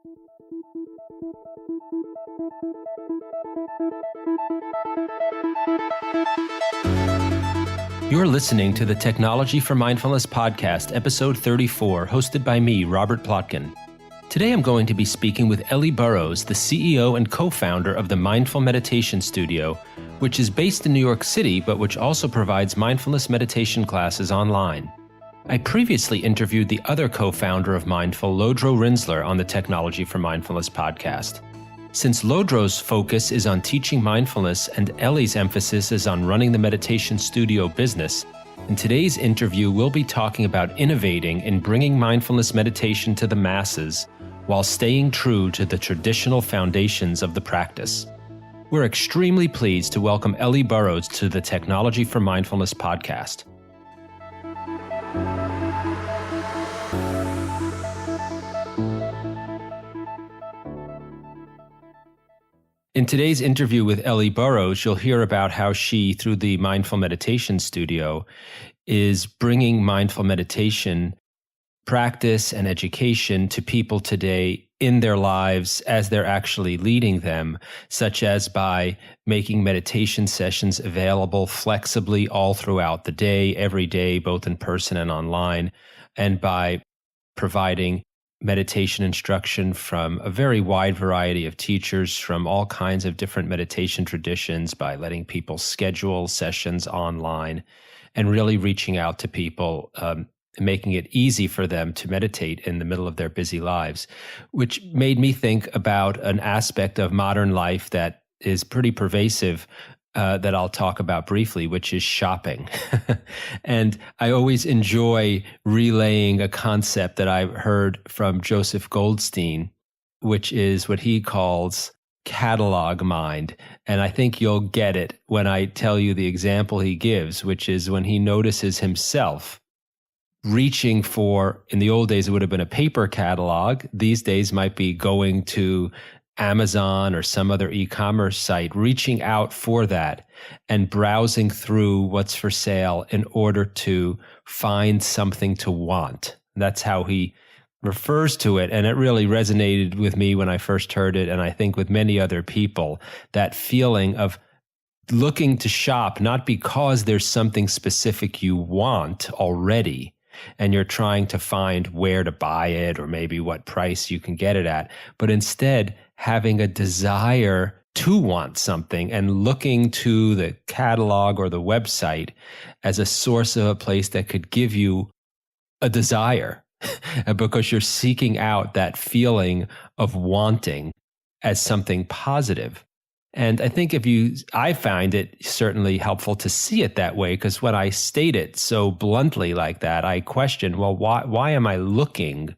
You're listening to the Technology for Mindfulness podcast, episode 34, hosted by me, Robert Plotkin. Today I'm going to be speaking with Ellie Burrows, the CEO and co-founder of the Mindful Meditation Studio, which is based in New York City, but which also provides mindfulness meditation classes online. I previously interviewed the other co-founder of Mindful, Lodro Rinsler, on the Technology for Mindfulness podcast. Since Lodro's focus is on teaching mindfulness and Ellie's emphasis is on running the meditation studio business, in today's interview we'll be talking about innovating in bringing mindfulness meditation to the masses while staying true to the traditional foundations of the practice. We're extremely pleased to welcome Ellie Burrows to the Technology for Mindfulness podcast. In today's interview with Ellie Burrows, you'll hear about how she, through the Mindful Meditation Studio, is bringing mindful meditation practice and education to people today in their lives as they're actually leading them, such as by making meditation sessions available flexibly all throughout the day, every day, both in person and online, and by providing meditation instruction from a very wide variety of teachers from all kinds of different meditation traditions, by letting people schedule sessions online and really reaching out to people, making it easy for them to meditate in the middle of their busy lives, which made me think about an aspect of modern life that is pretty pervasive that I'll talk about briefly, which is shopping. And I always enjoy relaying a concept that I've heard from Joseph Goldstein, which is what he calls catalog mind. And I think you'll get it when I tell you the example he gives, which is when he notices himself reaching for, in the old days, it would have been a paper catalog. These days might be going to Amazon or some other e-commerce site, reaching out for that and browsing through what's for sale in order to find something to want. That's how he refers to it. And it really resonated with me when I first heard it. And I think with many other people, that feeling of looking to shop, not because there's something specific you want already, and you're trying to find where to buy it or maybe what price you can get it at, but instead having a desire to want something and looking to the catalog or the website as a source of a place that could give you a desire because you're seeking out that feeling of wanting as something positive. And I think I find it certainly helpful to see it that way, because when I state it so bluntly like that, I question, well, why am I looking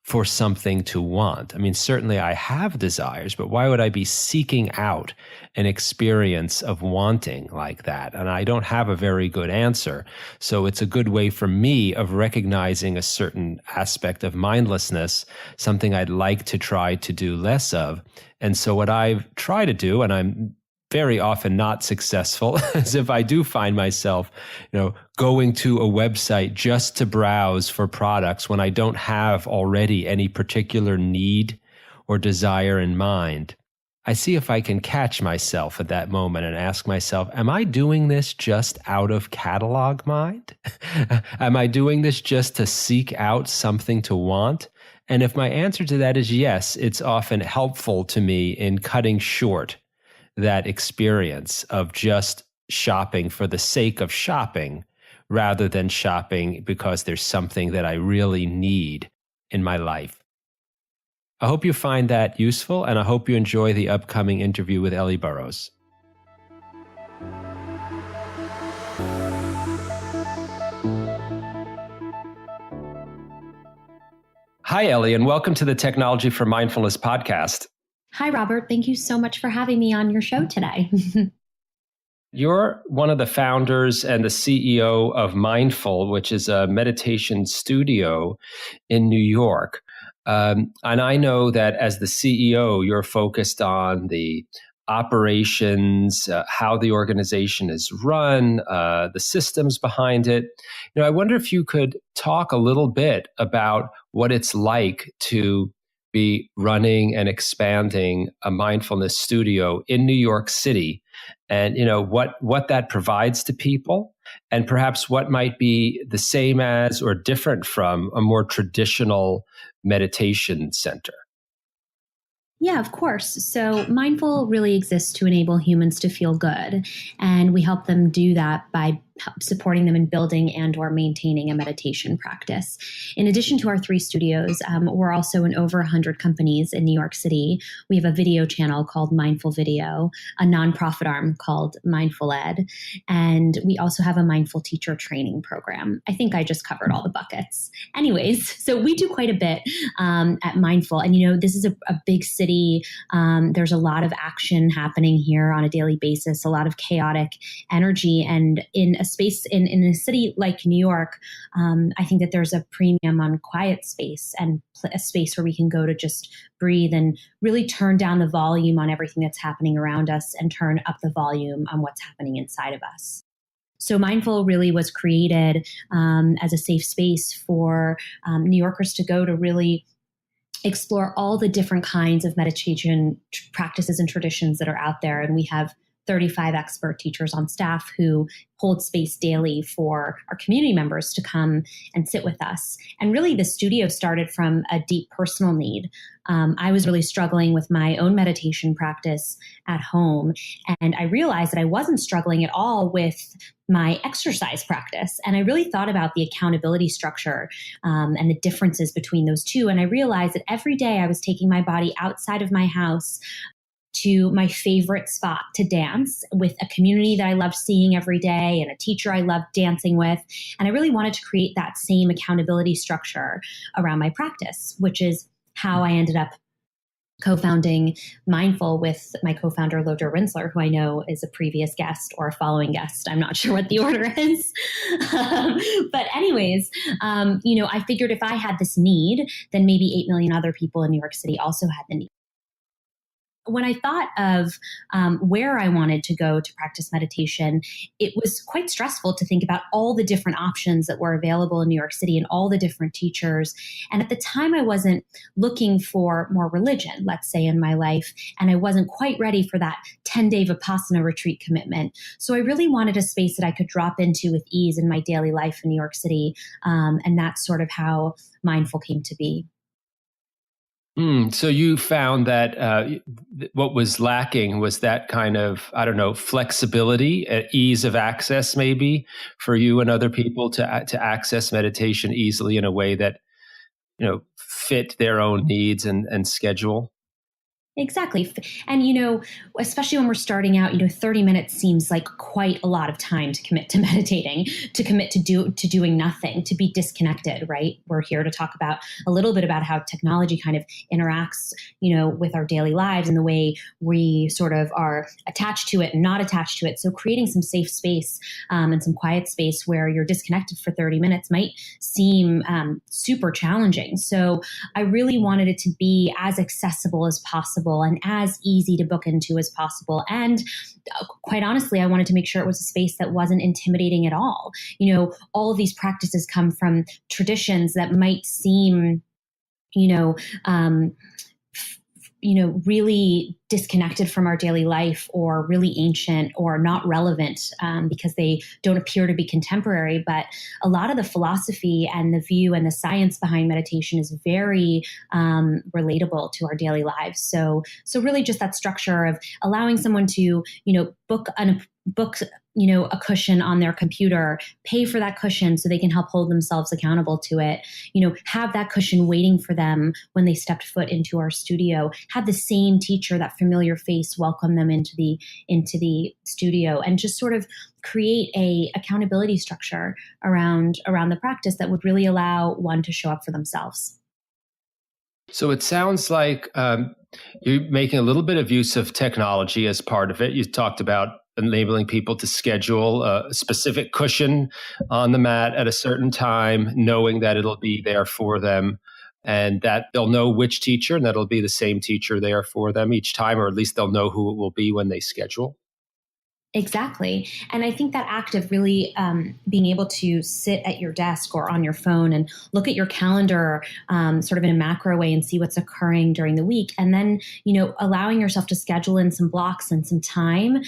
for something to want? I mean, certainly I have desires, but why would I be seeking out an experience of wanting like that? And I don't have a very good answer. So it's a good way for me of recognizing a certain aspect of mindlessness, something I'd like to try to do less of. And so what I try to do, and I'm very often not successful, is if I do find myself, going to a website just to browse for products when I don't have already any particular need or desire in mind, I see if I can catch myself at that moment and ask myself, am I doing this just out of catalog mind? Am I doing this just to seek out something to want? And if my answer to that is yes, it's often helpful to me in cutting short that experience of just shopping for the sake of shopping rather than shopping because there's something that I really need in my life. I hope you find that useful, and I hope you enjoy the upcoming interview with Ellie Burrows. Hi, Ellie, and welcome to the Technology for Mindfulness podcast. Hi, Robert. Thank you so much for having me on your show today. You're one of the founders and the CEO of Mindful, which is a meditation studio in New York. And I know that as the CEO, you're focused on the operations, how the organization is run, the systems behind it. I wonder if you could talk a little bit about what it's like to be running and expanding a mindfulness studio in New York City, and what that provides to people, and perhaps what might be the same as or different from a more traditional meditation center. Yeah, of course. So Mindful really exists to enable humans to feel good. And we help them do that by supporting them in building and or maintaining a meditation practice. In addition to our 3 studios, we're also in over 100 companies in New York City. We have a video channel called Mindful Video, a nonprofit arm called Mindful Ed, and we also have a mindful teacher training program. I think I just covered all the buckets. Anyways, so we do quite a bit at Mindful. And, this is a big city. There's a lot of action happening here on a daily basis, a lot of chaotic energy. And in a space in a city like New York, I think that there's a premium on quiet space and a space where we can go to just breathe and really turn down the volume on everything that's happening around us and turn up the volume on what's happening inside of us. So Mindful really was created as a safe space for New Yorkers to go to really explore all the different kinds of meditation practices and traditions that are out there. And we have 35 expert teachers on staff who hold space daily for our community members to come and sit with us. And really, the studio started from a deep personal need. I was really struggling with my own meditation practice at home. And I realized that I wasn't struggling at all with my exercise practice. And I really thought about the accountability structure and the differences between those two. And I realized that every day I was taking my body outside of my house to my favorite spot to dance with a community that I loved seeing every day and a teacher I loved dancing with. And I really wanted to create that same accountability structure around my practice, which is how I ended up co-founding Mindful with my co-founder, Loder Rinsler, who I know is a previous guest or a following guest. I'm not sure what the order is. But anyways, I figured if I had this need, then maybe 8 million other people in New York City also had the need. When I thought of where I wanted to go to practice meditation, it was quite stressful to think about all the different options that were available in New York City and all the different teachers. And at the time, I wasn't looking for more religion, let's say, in my life. And I wasn't quite ready for that 10-day Vipassana retreat commitment. So I really wanted a space that I could drop into with ease in my daily life in New York City. And that's sort of how Mindful came to be. So you found that what was lacking was that kind of, flexibility, ease of access, maybe for you and other people to access meditation easily in a way that, fit their own needs and schedule. Exactly. And, especially when we're starting out, 30 minutes seems like quite a lot of time to commit to meditating, to commit to doing nothing, to be disconnected, right? We're here to talk about a little bit about how technology kind of interacts, with our daily lives and the way we sort of are attached to it and not attached to it. So creating some safe space and some quiet space where you're disconnected for 30 minutes might seem super challenging. So I really wanted it to be as accessible as possible and as easy to book into as possible. And quite honestly, I wanted to make sure it was a space that wasn't intimidating at all. All of these practices come from traditions that might seem, really disconnected from our daily life or really ancient or not relevant because they don't appear to be contemporary. But a lot of the philosophy and the view and the science behind meditation is very relatable to our daily lives. So really just that structure of allowing someone to, book a cushion on their computer, pay for that cushion so they can help hold themselves accountable to it, have that cushion waiting for them when they stepped foot into our studio, have the same teacher, that familiar face, welcome them into the studio, and just sort of create a accountability structure around the practice that would really allow one to show up for themselves. So it sounds like you're making a little bit of use of technology as part of it. You talked about enabling people to schedule a specific cushion on the mat at a certain time, knowing that it'll be there for them and that they'll know which teacher and that it'll be the same teacher there for them each time, or at least they'll know who it will be when they schedule. Exactly. And I think that act of really being able to sit at your desk or on your phone and look at your calendar sort of in a macro way and see what's occurring during the week. And then, allowing yourself to schedule in some blocks and some time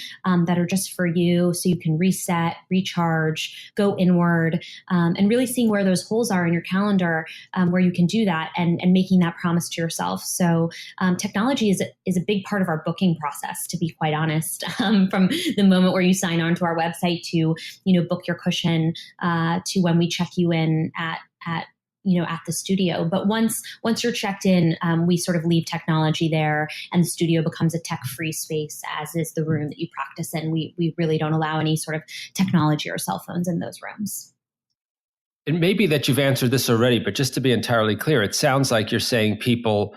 that are just for you so you can reset, recharge, go inward, and really seeing where those holes are in your calendar where you can do that and making that promise to yourself. So technology is a big part of our booking process, to be quite honest, from the moment where you sign on to our website to, book your cushion, to when we check you in at the studio. But once you're checked in, we sort of leave technology there and the studio becomes a tech-free space, as is the room that you practice in. We really don't allow any sort of technology or cell phones in those rooms. It may be that you've answered this already, but just to be entirely clear, it sounds like you're saying people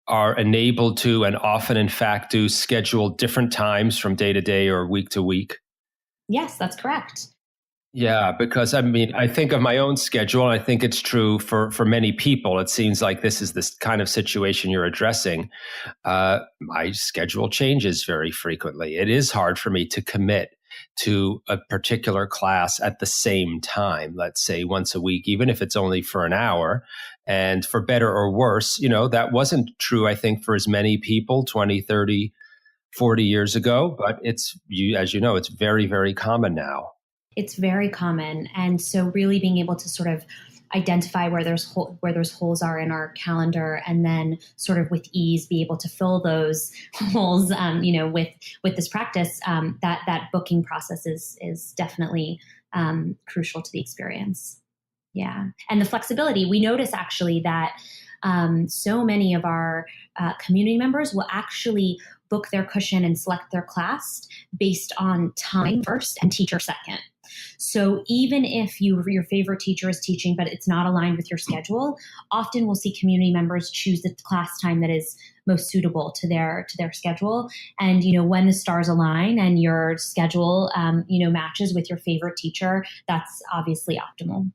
are enabled to and often, in fact, do schedule different times from day to day or week to week. Yes, that's correct. Yeah, because I think of my own schedule, and I think it's true for many people. It seems like this is this kind of situation you're addressing. My schedule changes very frequently. It is hard for me to commit to a particular class at the same time, let's say once a week, even if it's only for an hour. And for better or worse, that wasn't true, I think, for as many people 20, 30, 40 years ago. But as you know, it's very, very common now. It's very common. And so really being able to sort of identify where those holes are in our calendar, and then sort of with ease be able to fill those holes, with this practice, that booking process is definitely crucial to the experience. Yeah. And the flexibility, we notice actually that so many of our community members will actually book their cushion and select their class based on time first and teacher second. So even if your favorite teacher is teaching, but it's not aligned with your schedule, often we'll see community members choose the class time that is most suitable to their schedule. And, when the stars align and your schedule, matches with your favorite teacher, that's obviously optimal.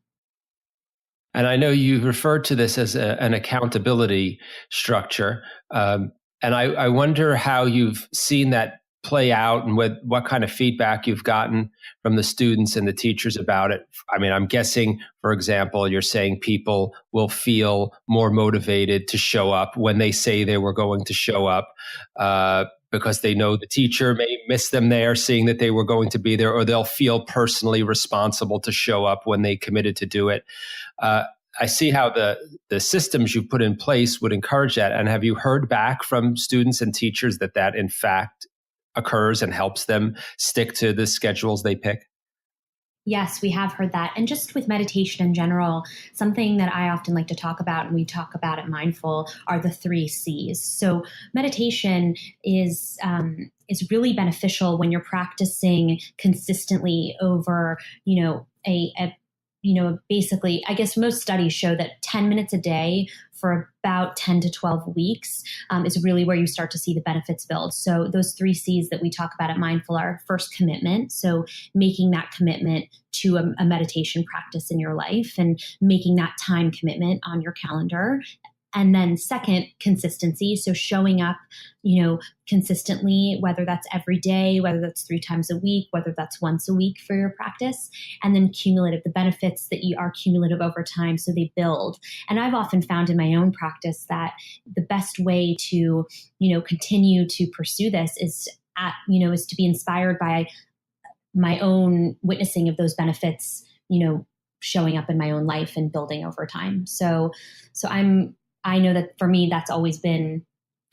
And I know you referred to this as an accountability structure. And I wonder how you've seen that play out and what kind of feedback you've gotten from the students and the teachers about it. I'm guessing, for example, you're saying people will feel more motivated to show up when they say they were going to show up because they know the teacher may miss them there, seeing that they were going to be there, or they'll feel personally responsible to show up when they committed to do it. I see how the systems you put in place would encourage that. And have you heard back from students and teachers that in fact occurs and helps them stick to the schedules they pick? Yes, we have heard that. And just with meditation in general, something that I often like to talk about, and we talk about at Mindful, are the 3 C's. So meditation is really beneficial when you're practicing consistently over, basically, I guess most studies show that 10 minutes a day for about 10 to 12 weeks is really where you start to see the benefits build. So those 3 C's that we talk about at Mindful are first, commitment. So making that commitment to a meditation practice in your life and making that time commitment on your calendar. And then second, consistency. So showing up, consistently, whether that's every day, whether that's 3 times a week, whether that's once a week for your practice. And then cumulative, the benefits that you are cumulative over time, so they build. And I've often found in my own practice that the best way to, continue to pursue this is to be inspired by my own witnessing of those benefits, showing up in my own life and building over time. So I know that for me, that's always been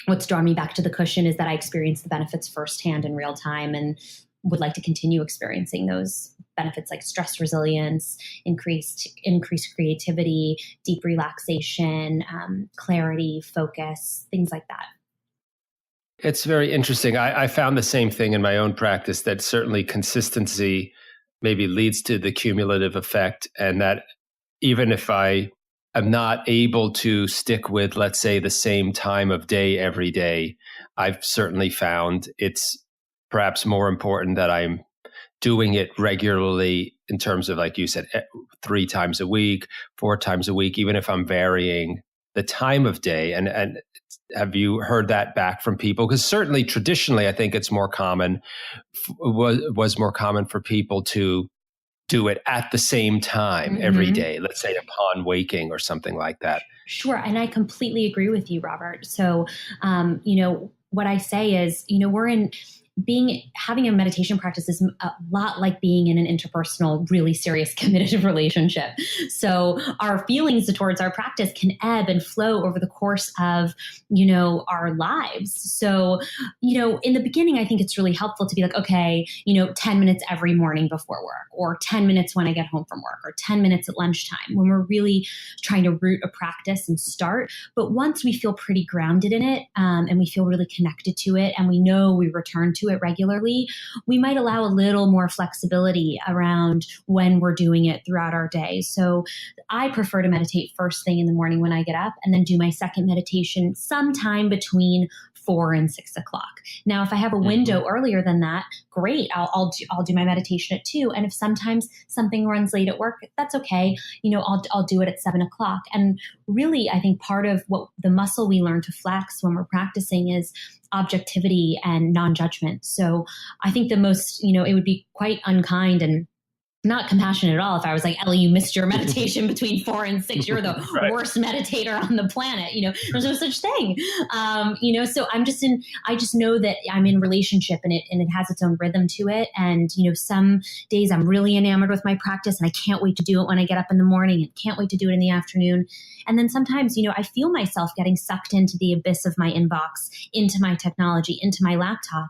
what's drawn me back to the cushion, is that I experienced the benefits firsthand in real time and would like to continue experiencing those benefits like stress resilience, increased creativity, deep relaxation, clarity, focus, things like that. It's very interesting. I found the same thing in my own practice, that certainly consistency maybe leads to the cumulative effect, and that even if I am not able to stick with, let's say, the same time of day every day, I've certainly found it's perhaps more important that I'm doing it regularly in terms of, like you said, 3 times a week, 4 times a week, even if I'm varying the time of day. And Have you heard that back from people? Because certainly traditionally, I think it's more common, was more common for people to do it at the same time every day, let's say upon waking or something like that. Sure. And I completely agree with you, Robert. So, what I say is, having a meditation practice is a lot like being in an interpersonal, really serious, committed relationship. So our feelings towards our practice can ebb and flow over the course of, our lives. So, in the beginning, I think it's really helpful to be like, okay, 10 minutes every morning before work, or 10 minutes when I get home from work, or 10 minutes at lunchtime, when we're really trying to root a practice and start. But once we feel pretty grounded in it, and we feel really connected to it, and we know we return to it regularly, we might allow a little more flexibility around when we're doing it throughout our day. So I prefer to meditate first thing in the morning when I get up, and then do my second meditation sometime between 4 and 6 o'clock. Now, if I have a window earlier than that, great. I'll do my meditation at 2. And if sometimes something runs late at work, that's okay. I'll do it at 7 o'clock. And really, I think part of what the muscle we learn to flex when we're practicing is objectivity and non-judgment. So I think the most, it would be quite unkind and not compassionate at all if I was like, Ellie, you missed your meditation between 4 and 6. You're the worst meditator on the planet. There's no such thing. So I just know that I'm in relationship, and it has its own rhythm to it. And, some days I'm really enamored with my practice and I can't wait to do it when I get up in the morning, and can't wait to do it in the afternoon. And then sometimes, I feel myself getting sucked into the abyss of my inbox, into my technology, into my laptop,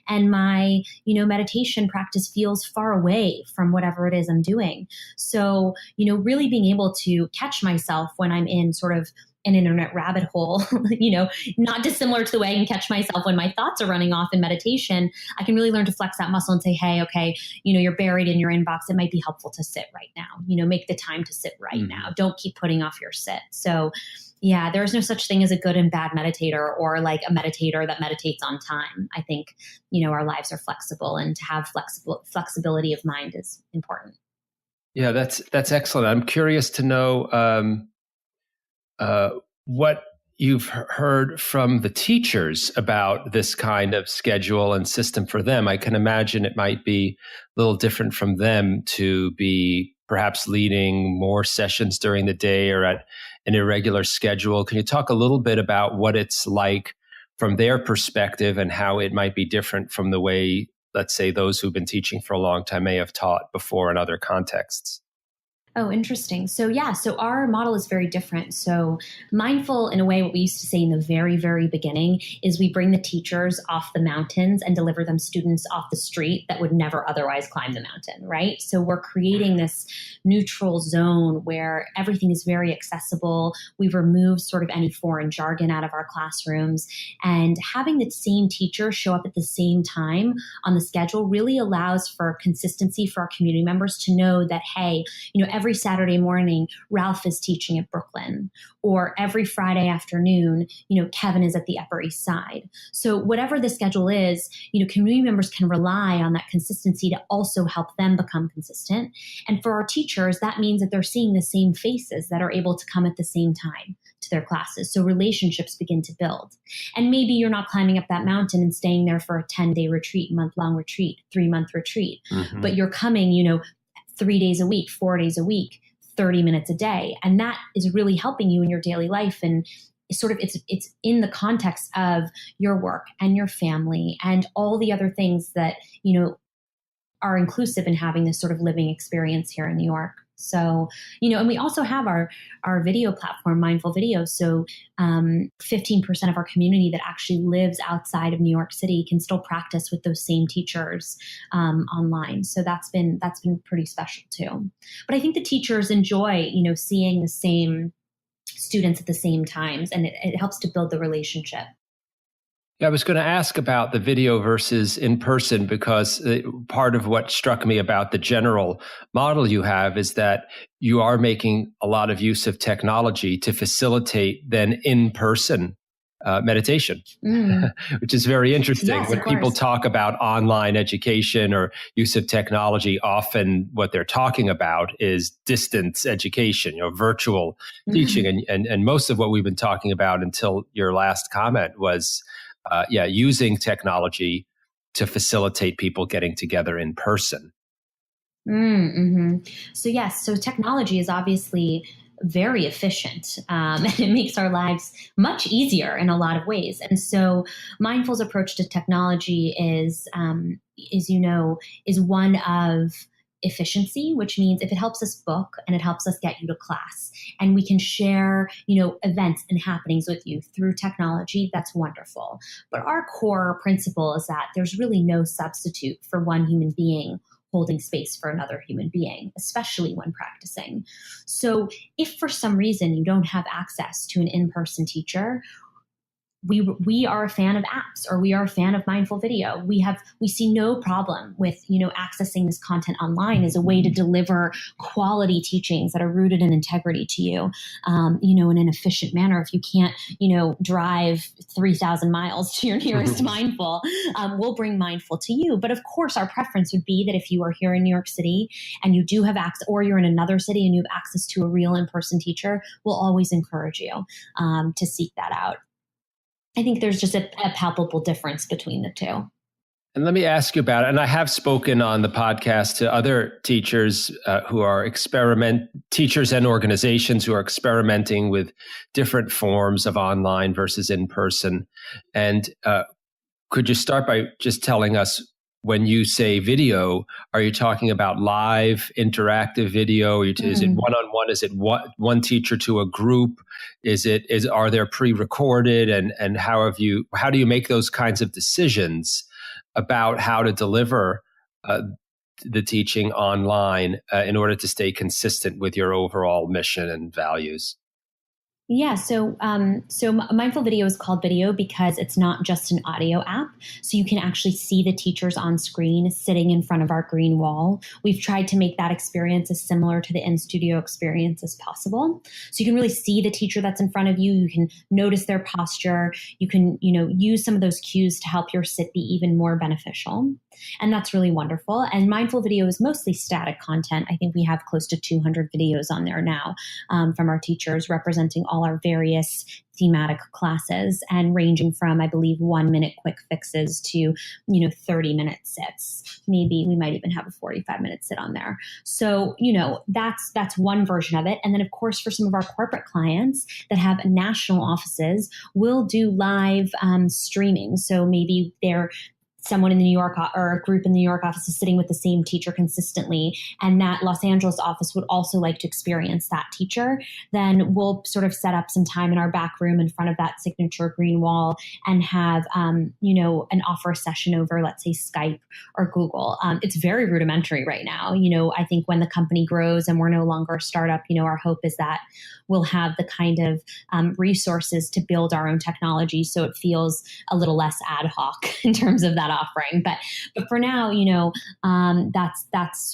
and my, meditation practice feels far away from whatever it is I'm doing. So, really being able to catch myself when I'm in sort of an internet rabbit hole, not dissimilar to the way I can catch myself when my thoughts are running off in meditation. I can really learn to flex that muscle and say, hey, okay, you're buried in your inbox. It might be helpful to sit right now, make the time to sit right now. Don't keep putting off your sit. So yeah, there's no such thing as a good and bad meditator, or like a meditator that meditates on time. I think, our lives are flexible, and to have flexibility of mind is important. Yeah, that's excellent. I'm curious to know what you've heard from the teachers about this kind of schedule and system for them. I can imagine it might be a little different from them to be perhaps leading more sessions during the day or at an irregular schedule. Can you talk a little bit about what it's like from their perspective, and how it might be different from the way, let's say, those who've been teaching for a long time may have taught before in other contexts? Oh, interesting. So our model is very different. So mindful, in a way, what we used to say in the very, very beginning is we bring the teachers off the mountains and deliver them students off the street that would never otherwise climb the mountain, right? So we're creating this neutral zone where everything is very accessible. We've removed sort of any foreign jargon out of our classrooms, and having the same teacher show up at the same time on the schedule really allows for consistency for our community members to know that, hey, every Saturday morning, Ralph is teaching at Brooklyn, or every Friday afternoon, Kevin is at the Upper East Side. So whatever the schedule is, community members can rely on that consistency to also help them become consistent. And for our teachers, that means that they're seeing the same faces that are able to come at the same time to their classes. So relationships begin to build. And maybe you're not climbing up that mountain and staying there for a 10-day retreat, month-long retreat, 3-month retreat, but you're coming, 3 days a week, 4 days a week, 30 minutes a day. And that is really helping you in your daily life. And sort of it's in the context of your work and your family and all the other things that, are inclusive in having this sort of living experience here in New York. So, and we also have our video platform, Mindful Video. So 15% of our community that actually lives outside of New York City can still practice with those same teachers online. So that's been pretty special too. But I think the teachers enjoy, seeing the same students at the same times, and it helps to build the relationship. Yeah, I was going to ask about the video versus in person, because part of what struck me about the general model you have is that you are making a lot of use of technology to facilitate then in-person meditation, which is very interesting. Yes, when people talk about online education or use of technology, often what they're talking about is distance education, virtual teaching. And most of what we've been talking about until your last comment was, using technology to facilitate people getting together in person. So yes, so technology is obviously very efficient, and it makes our lives much easier in a lot of ways. And so Mindful's approach to technology is one of efficiency, which means if it helps us book and it helps us get you to class and we can share, events and happenings with you through technology, that's wonderful. But our core principle is that there's really no substitute for one human being holding space for another human being, especially when practicing. So if for some reason you don't have access to an in-person teacher, we are a fan of apps, or we are a fan of mindful video. We see no problem with, accessing this content online as a way to deliver quality teachings that are rooted in integrity to you, in an efficient manner. If you can't, drive 3,000 miles to your nearest mindful, we'll bring mindful to you. But of course, our preference would be that if you are here in New York City and you do have access, or you're in another city and you have access to a real in-person teacher, we'll always encourage you to seek that out. I think there's just a palpable difference between the two. And let me ask you about it. And I have spoken on the podcast to other teachers who are teachers and organizations who are experimenting with different forms of online versus in person. And could you start by just telling us, when you say video, are you talking about live interactive video? Is it one-on-one? Is it one teacher to a group? Are there pre-recorded? And how do you make those kinds of decisions about how to deliver the teaching online in order to stay consistent with your overall mission and values? Yeah, so Mindful Video is called video because it's not just an audio app. So you can actually see the teachers on screen sitting in front of our green wall. We've tried to make that experience as similar to the in-studio experience as possible. So you can really see the teacher that's in front of you. You can notice their posture. You can, use some of those cues to help your sit be even more beneficial. And that's really wonderful. And Mindful Video is mostly static content. I think we have close to 200 videos on there now from our teachers representing all our various thematic classes, and ranging from, I believe, 1-minute quick fixes to, 30-minute sits. Maybe we might even have a 45-minute sit on there. So, that's one version of it. And then, of course, for some of our corporate clients that have national offices, we'll do live streaming. So maybe they're someone in the New York or a group in the New York office is sitting with the same teacher consistently, and that Los Angeles office would also like to experience that teacher, then we'll sort of set up some time in our back room in front of that signature green wall and have, an offer session over, let's say, Skype or Google. It's very rudimentary right now. I think when the company grows and we're no longer a startup, our hope is that we'll have the kind of resources to build our own technology so it feels a little less ad hoc in terms of that offering. But for now, that's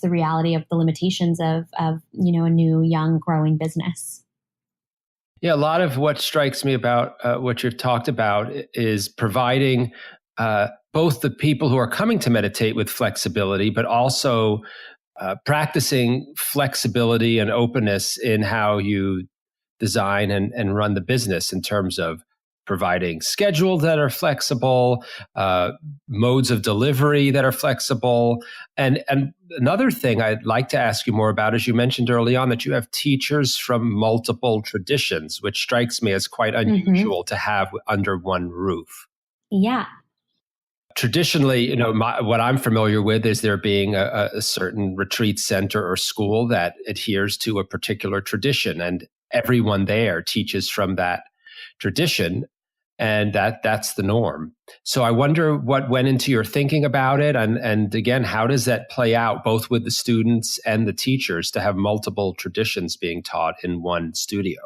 the reality of the limitations of a new, young, growing business. Yeah, a lot of what strikes me about what you've talked about is providing both the people who are coming to meditate with flexibility, but also practicing flexibility and openness in how you design and run the business, in terms of providing schedules that are flexible, modes of delivery that are flexible. And another thing I'd like to ask you more about is, you mentioned early on that you have teachers from multiple traditions, which strikes me as quite unusual to have under one roof. Yeah. Traditionally, what I'm familiar with is there being a certain retreat center or school that adheres to a particular tradition, and everyone there teaches from that tradition, and that's the norm. So I wonder what went into your thinking about it, and again, how does that play out both with the students and the teachers to have multiple traditions being taught in one studio?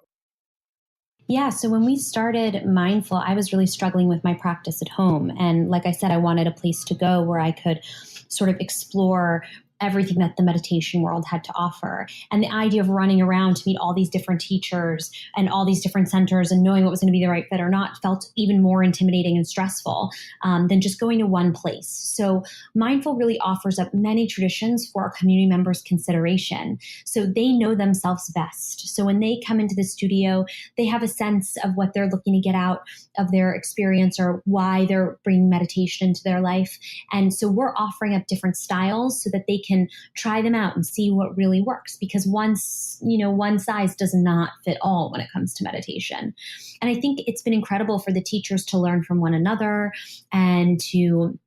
Yeah. So when we started Mindful, I was really struggling with my practice at home. And like I said, I wanted a place to go where I could sort of explore everything that the meditation world had to offer. And the idea of running around to meet all these different teachers and all these different centers and knowing what was going to be the right fit or not felt even more intimidating and stressful than just going to one place. So Mindful really offers up many traditions for our community members' consideration. So they know themselves best. So when they come into the studio, they have a sense of what they're looking to get out of their experience or why they're bringing meditation into their life. And so we're offering up different styles so that they can try them out and see what really works, because one size does not fit all when it comes to meditation. And I think it's been incredible for the teachers to learn from one another and to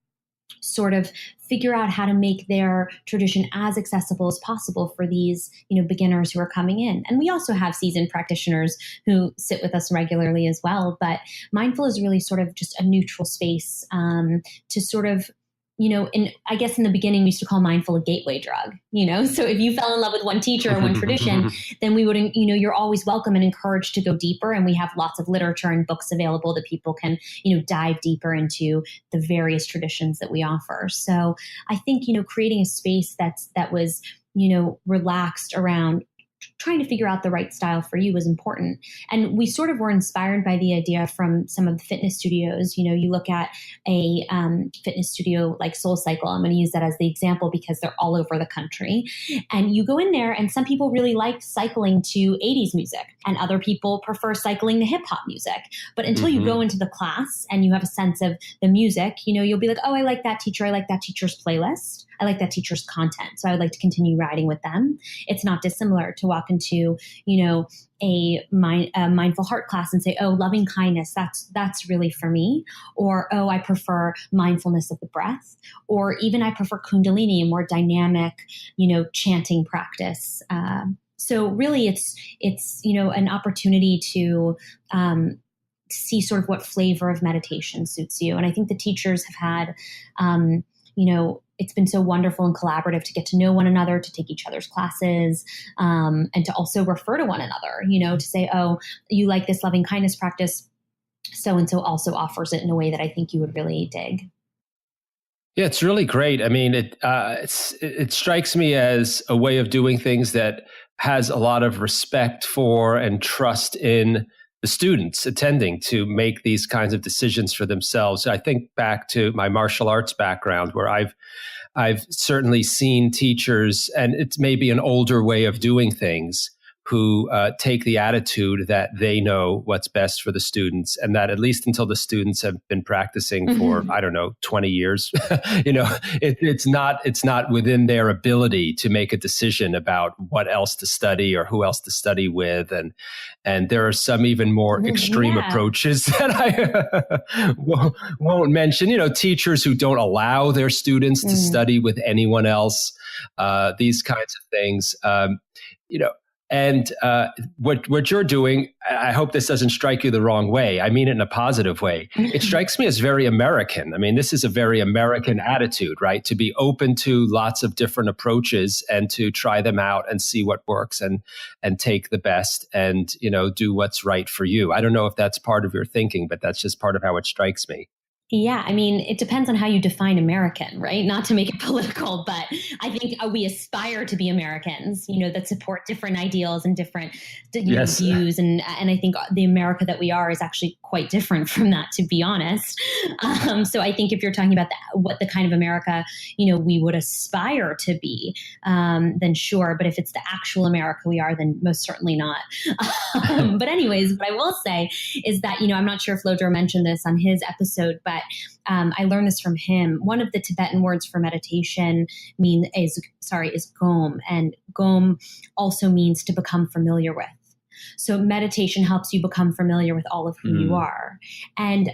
sort of figure out how to make their tradition as accessible as possible for these, beginners who are coming in. And we also have seasoned practitioners who sit with us regularly as well. But Mindful is really sort of just a neutral space to sort of, I guess in the beginning we used to call Mindful a gateway drug, so if you fell in love with one teacher or one tradition, then we would, you're always welcome and encouraged to go deeper. And we have lots of literature and books available that people can, dive deeper into the various traditions that we offer. So I think, creating a space that was, relaxed around trying to figure out the right style for you was important. And we sort of were inspired by the idea from some of the fitness studios. You look at a fitness studio like SoulCycle. I'm going to use that as the example because they're all over the country. And you go in there and some people really like cycling to 80s music and other people prefer cycling to hip hop music. But until you go into the class and you have a sense of the music, you'll be like, oh, I like that teacher. I like that teacher's playlist. I like that teacher's content. So I would like to continue riding with them. It's not dissimilar to walk into, a mindful heart class and say, oh, loving kindness, that's really for me. Or, oh, I prefer mindfulness of the breath. Or even I prefer Kundalini, a more dynamic, chanting practice. So really it's, an opportunity to, see sort of what flavor of meditation suits you. And I think the teachers have had, it's been so wonderful and collaborative to get to know one another, to take each other's classes, and to also refer to one another, to say, oh, you like this loving kindness practice. So-and-so also offers it in a way that I think you would really dig. Yeah, it's really great. I mean, it strikes me as a way of doing things that has a lot of respect for and trust in the students attending to make these kinds of decisions for themselves. I think back to my martial arts background, where I've certainly seen teachers, and it's maybe an older way of doing things, who take the attitude that they know what's best for the students, and that at least until the students have been practicing for, 20 years, it's not within their ability to make a decision about what else to study or who else to study with. And there are some even more extreme approaches that I won't mention, teachers who don't allow their students to study with anyone else, these kinds of things, And what you're doing, I hope this doesn't strike you the wrong way. I mean it in a positive way. It strikes me as very American. I mean, this is a very American attitude, right? To be open to lots of different approaches and to try them out and see what works and take the best and, do what's right for you. I don't know if that's part of your thinking, but that's just part of how it strikes me. Yeah, I mean, it depends on how you define American, right? Not to make it political, but I think we aspire to be Americans, that support different ideals and different views. And I think the America that we are is actually quite different from that, to be honest. So I think if you're talking about what the kind of America, we would aspire to be, then sure. But if it's the actual America we are, then most certainly not. But anyways, what I will say is that, I'm not sure if Lodro mentioned this on his episode, but I learned this from him. One of the Tibetan words for meditation is gom, and gom also means to become familiar with. So meditation helps you become familiar with all of who you are. And,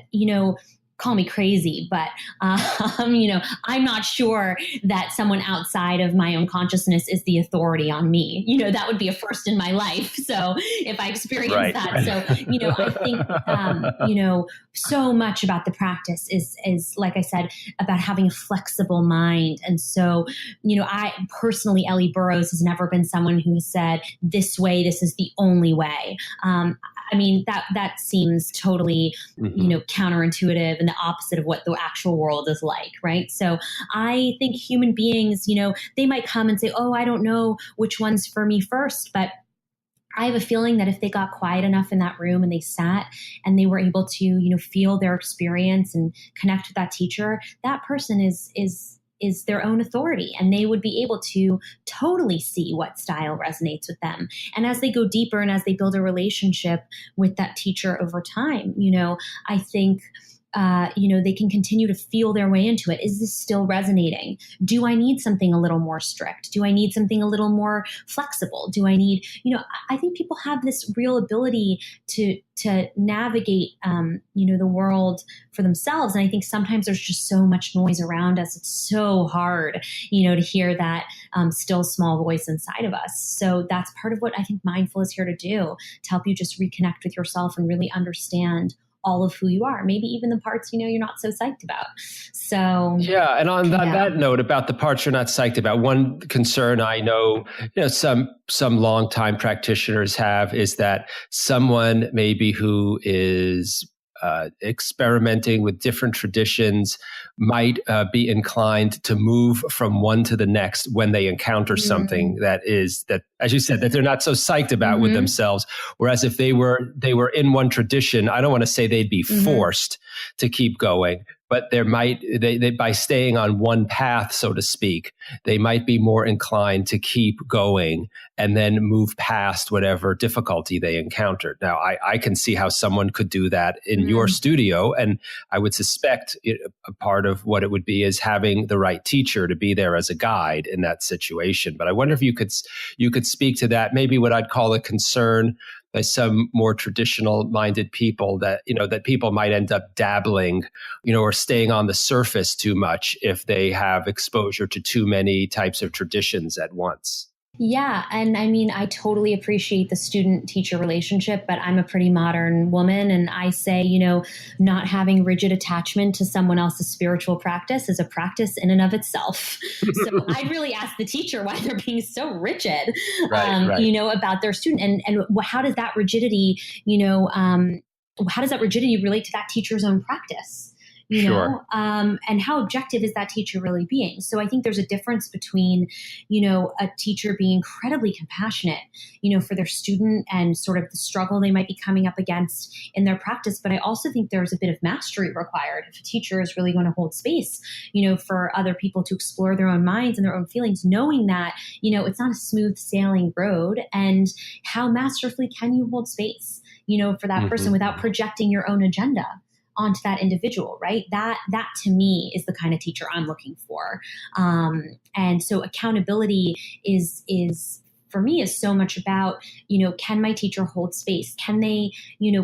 call me crazy, but, I'm not sure that someone outside of my own consciousness is the authority on me. That would be a first in my life. So if I experience that, right. So, I think, so much about the practice is, like I said, about having a flexible mind. And so, I personally, Ellie Burrows has never been someone who has said this way, this is the only way. I mean, that seems totally, counterintuitive and the opposite of what the actual world is like, right? So I think human beings, they might come and say, oh, I don't know which one's for me first, but I have a feeling that if they got quiet enough in that room and they sat and they were able to, feel their experience and connect with that teacher, that person is their own authority, and they would be able to totally see what style resonates with them. And as they go deeper and as they build a relationship with that teacher over time, I think they can continue to feel their way into it. Is this still resonating? Do I need something a little more strict? Do I need something a little more flexible? Do I need, I think people have this real ability to navigate, the world for themselves. And I think sometimes there's just so much noise around us. It's so hard, to hear that still small voice inside of us. So that's part of what I think Mindful is here to do, to help you just reconnect with yourself and really understand all of who you are, maybe even the parts, you're not so psyched about. So yeah. And on that note about the parts you're not psyched about, one concern I know, some longtime practitioners have is that someone maybe who is experimenting with different traditions might be inclined to move from one to the next when they encounter something that, as you said, that they're not so psyched about with themselves. Whereas if they were in one tradition, I don't want to say they'd be forced to keep going, but they by staying on one path, so to speak, they might be more inclined to keep going and then move past whatever difficulty they encountered. Now, I can see how someone could do that in your studio, and I would suspect a part of what it would be is having the right teacher to be there as a guide in that situation. But I wonder if you could speak to that, maybe what I'd call a concern by some more traditional minded people that people might end up dabbling, or staying on the surface too much if they have exposure to too many types of traditions at once. Yeah. And I mean, I totally appreciate the student-teacher relationship, but I'm a pretty modern woman. And I say, not having rigid attachment to someone else's spiritual practice is a practice in and of itself. So I'd really ask the teacher why they're being so rigid, about their student. And how does that rigidity, relate to that teacher's own practice? And how objective is that teacher really being? So I think there's a difference between, a teacher being incredibly compassionate, for their student and sort of the struggle they might be coming up against in their practice. But I also think there's a bit of mastery required if a teacher is really going to hold space, for other people to explore their own minds and their own feelings, knowing that, it's not a smooth sailing road. And how masterfully can you hold space, for that person without projecting your own agenda onto that individual, right? That to me is the kind of teacher I'm looking for. And so accountability is for me is so much about, can my teacher hold space? Can they,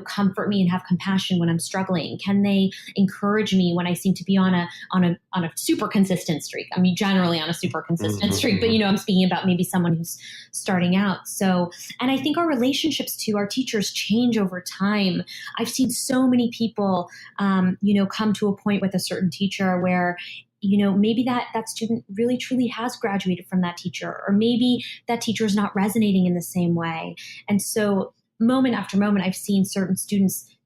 comfort me and have compassion when I'm struggling? Can they encourage me when I seem to be on a super consistent streak? I mean, generally on a super consistent streak, but I'm speaking about maybe someone who's starting out. So, and I think our relationships to our teachers change over time. I've seen so many people, come to a point with a certain teacher where maybe that student really truly has graduated from that teacher, or maybe that teacher is not resonating in the same way. And so moment after moment, I've seen certain students,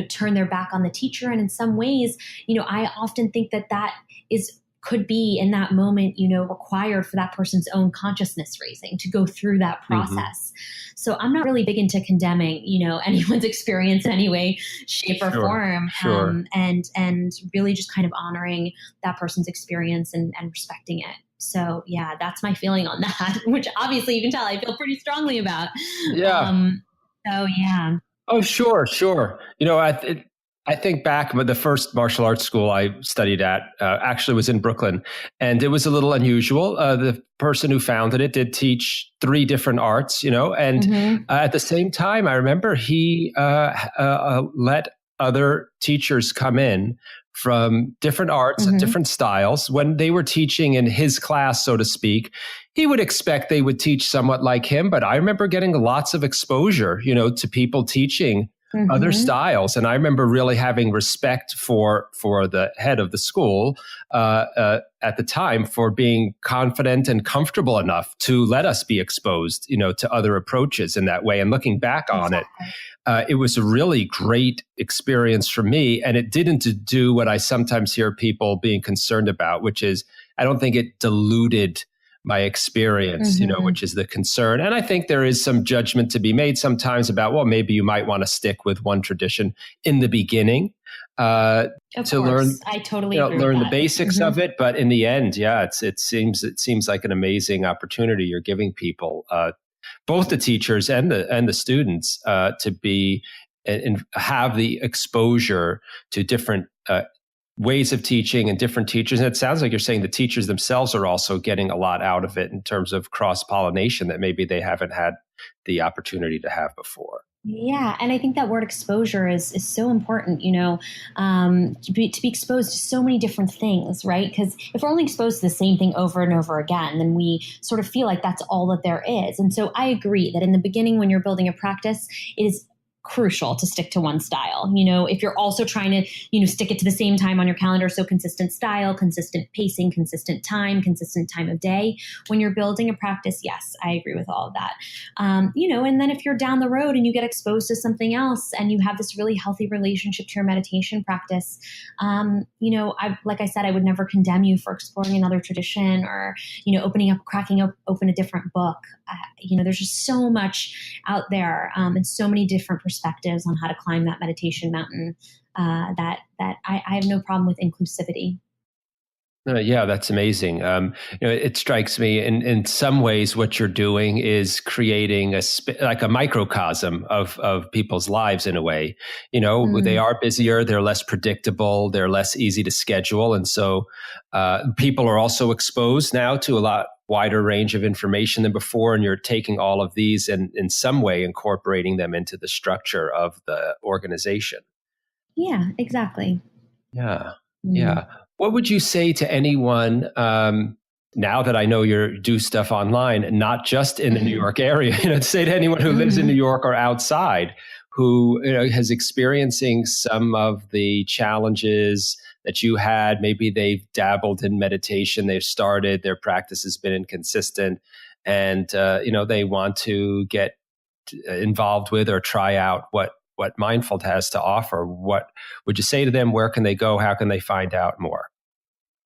turn their back on the teacher. And in some ways, I often think that could be in that moment, required for that person's own consciousness raising to go through that process. So I'm not really big into condemning, anyone's experience in any way, shape, or form. And really just kind of honoring that person's experience and respecting it. So yeah, that's my feeling on that, which obviously you can tell I feel pretty strongly about. Yeah. So yeah. Oh, sure. I think back, but the first martial arts school I studied at actually was in Brooklyn, and it was a little unusual. The person who founded it did teach 3 different arts, and at the same time, I remember he let other teachers come in from different arts and different styles. When they were teaching in his class, so to speak, he would expect they would teach somewhat like him, but I remember getting lots of exposure, to people teaching other styles. And I remember really having respect for the head of the school at the time for being confident and comfortable enough to let us be exposed, to other approaches in that way. And looking back on it, it was a really great experience for me. And it didn't do what I sometimes hear people being concerned about, which is I don't think it diluted my experience, which is the concern. And I think there is some judgment to be made sometimes about, well, maybe you might want to stick with one tradition in the beginning to learn. I totally agree learn with the basics of it. But in the end, it seems like an amazing opportunity you're giving people, both the teachers and the students, to be and have the exposure to different ways of teaching and different teachers. And it sounds like you're saying the teachers themselves are also getting a lot out of it in terms of cross-pollination that maybe they haven't had the opportunity to have before. Yeah. And I think that word exposure is so important, to be exposed to so many different things, right? Because if we're only exposed to the same thing over and over again, then we sort of feel like that's all that there is. And so I agree that in the beginning, when you're building a practice, it is crucial to stick to one style. If you're also trying to, stick it to the same time on your calendar. So consistent style, consistent pacing, consistent time of day. When you're building a practice, yes, I agree with all of that. And then if you're down the road and you get exposed to something else and you have this really healthy relationship to your meditation practice, like I said, I would never condemn you for exploring another tradition or, cracking open a different book. There's just so much out there and so many different perspectives on how to climb that meditation mountain that I have no problem with inclusivity. Yeah, that's amazing. It strikes me in some ways what you're doing is creating like a microcosm of people's lives in a way. They are busier, they're less predictable, they're less easy to schedule. And so people are also exposed now to a lot wider range of information than before. And you're taking all of these and in some way incorporating them into the structure of the organization. Yeah, exactly. Yeah. Yeah. What would you say to anyone, now that I know you do stuff online, not just in the New York area, to say to anyone who lives in New York or outside, who is experiencing some of the challenges that you had? Maybe they've dabbled in meditation, they've started, their practice has been inconsistent, and they want to get involved with or try out what Mindful has to offer. What would you say to them? Where can they go? How can they find out more?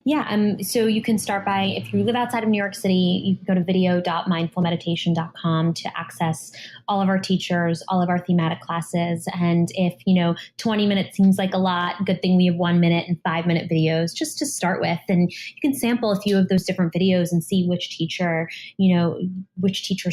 Yeah, so you can start by, if you live outside of New York City, you can go to video.mindfulmeditation.com to access all of our teachers, all of our thematic classes. And if, 20 minutes seems like a lot, good thing we have 1 minute and 5 minute videos just to start with. And you can sample a few of those different videos and see which teacher's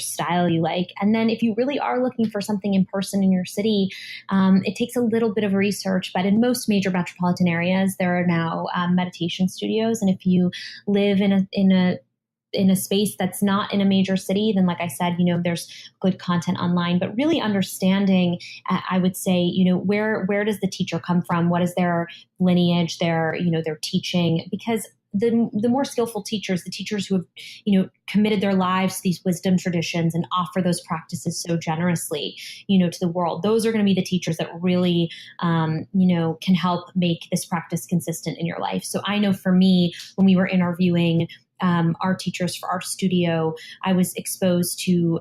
style you like. And then if you really are looking for something in person in your city, it takes a little bit of research, but in most major metropolitan areas, there are now meditation studios. And if you live in a space that's not in a major city, then like I said, there's good content online, but really understanding, I would say, where does the teacher come from? What is their lineage, their teaching? Because the more skillful teachers, the teachers who have, committed their lives to these wisdom traditions and offer those practices so generously, to the world, those are going to be the teachers that really, can help make this practice consistent in your life. So I know for me, when we were interviewing our teachers for our studio, I was exposed to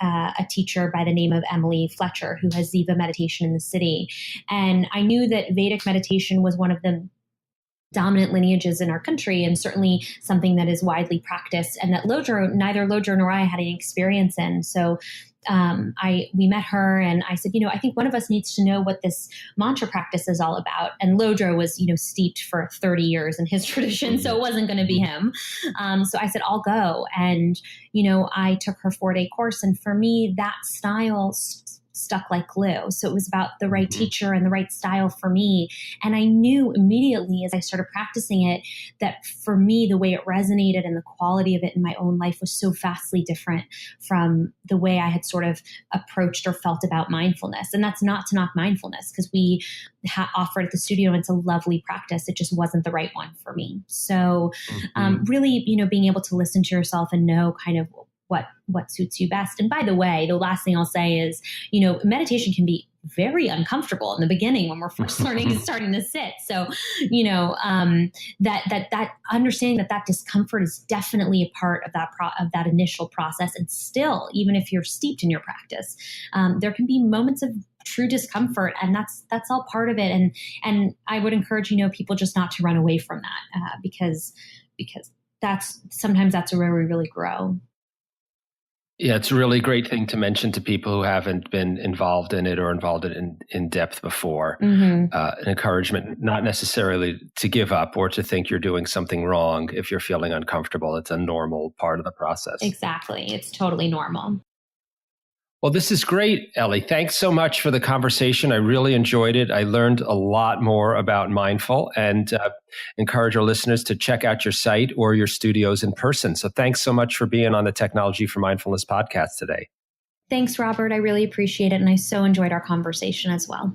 a teacher by the name of Emily Fletcher, who has Ziva meditation in the city. And I knew that Vedic meditation was one of the dominant lineages in our country, and certainly something that is widely practiced, and that neither Lodro nor I had any experience in. So we met her, and I said, I think one of us needs to know what this mantra practice is all about. And Lodro was, steeped for 30 years in his tradition, so it wasn't going to be him. So I said, I'll go. And, I took her 4-day course. And for me, that style stuck like glue. So it was about the right teacher and the right style for me. And I knew immediately as I started practicing it that for me, the way it resonated and the quality of it in my own life was so vastly different from the way I had sort of approached or felt about mindfulness. And that's not to knock mindfulness, because we offer it at the studio and it's a lovely practice. It just wasn't the right one for me. So really, being able to listen to yourself and know kind of what suits you best. And by the way, the last thing I'll say is, meditation can be very uncomfortable in the beginning when we're first starting to sit. So, that understanding that discomfort is definitely a part of that initial process. And still, even if you're steeped in your practice, there can be moments of true discomfort, and that's all part of it. And I would encourage, people just not to run away from that, because sometimes that's where we really grow. Yeah, it's a really great thing to mention to people who haven't been involved in it or involved in depth before. An encouragement, not necessarily to give up or to think you're doing something wrong if you're feeling uncomfortable. It's a normal part of the process. Exactly. It's totally normal. Well, this is great, Ellie. Thanks so much for the conversation. I really enjoyed it. I learned a lot more about Mindful, and encourage our listeners to check out your site or your studios in person. So thanks so much for being on the Technology for Mindfulness podcast today. Thanks, Robert. I really appreciate it. And I so enjoyed our conversation as well.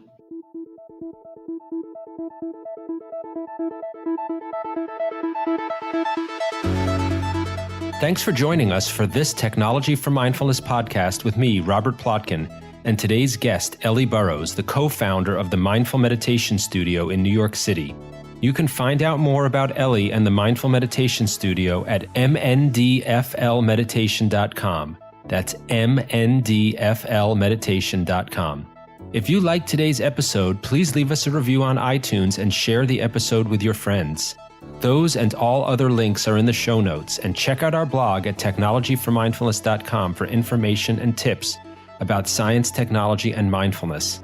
Thanks for joining us for this Technology for Mindfulness podcast with me, Robert Plotkin, and today's guest, Ellie Burrows, the co-founder of the Mindful Meditation Studio in New York City. You can find out more about Ellie and the Mindful Meditation Studio at MNDFLmeditation.com. That's MNDFLmeditation.com. If you liked today's episode, please leave us a review on iTunes and share the episode with your friends. Those and all other links are in the show notes, and check out our blog at technologyformindfulness.com for information and tips about science, technology, and mindfulness.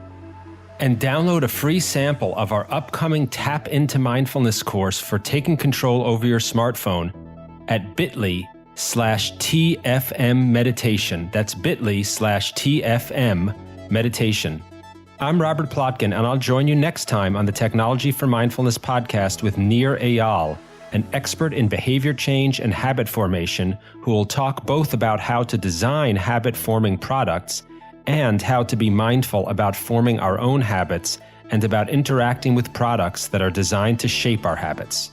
And download a free sample of our upcoming Tap Into Mindfulness course for taking control over your smartphone at bit.ly/TFM meditation. That's bit.ly/TFM meditation. I'm Robert Plotkin, and I'll join you next time on the Technology for Mindfulness podcast with Nir Eyal, an expert in behavior change and habit formation, who will talk both about how to design habit-forming products and how to be mindful about forming our own habits and about interacting with products that are designed to shape our habits.